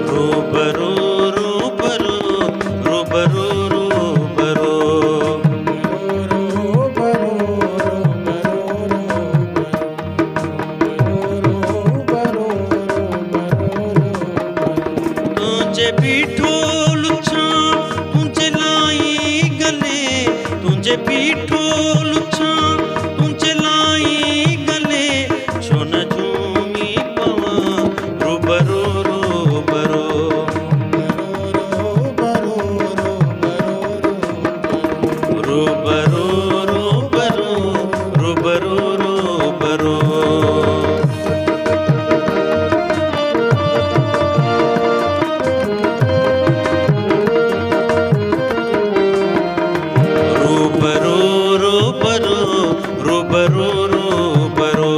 रूबरू रूबरू रूबरू रूबरू तुझे भी ढोल तुझे लाई गले, तुझे भी ढोल तुझे लाई गले, छोन झूमी पवा रूबरू रूबरू रूबरू रूबरू रूबरू रूबरू रूबरू रूबरू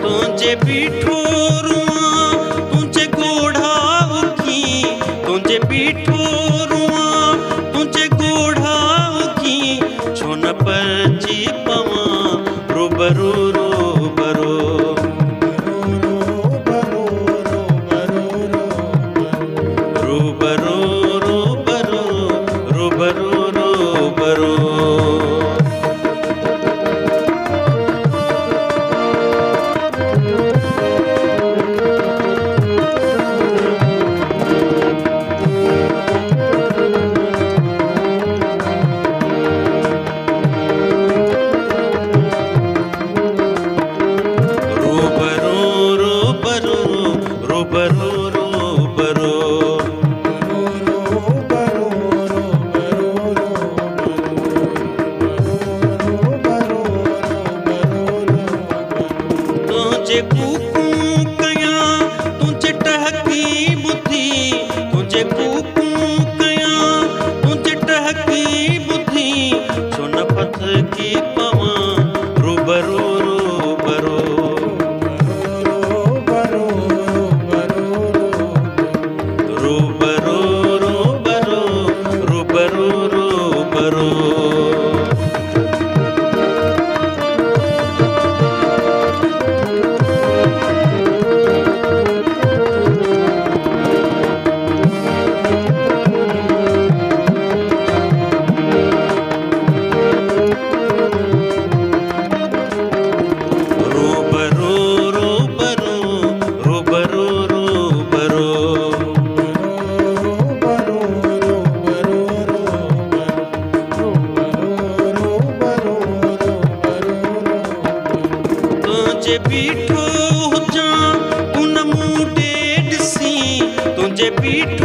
तुझे पीठो रुआ तुझे गोढ़ा की, तुझे पीठो रुआ तुझे गोढ़ा की, छोन परची पवा रूबरू रूबरू रूबरू रूबरू रूबरू रूबरू रूबरू रूबरू तुझे कूकू कया तुझे टहकी बुद्धि, तुझे कूकू कया तुझे टहकी बुद्धि, छोन पथ की पवा रूबरू रूबरू रूबरू रूबरू रूबरू रूबरू रूबरू रूबरू रूबरू रूबरू तुझे पीठो जा उन मूं ॾेढ सी, तुझे पीठो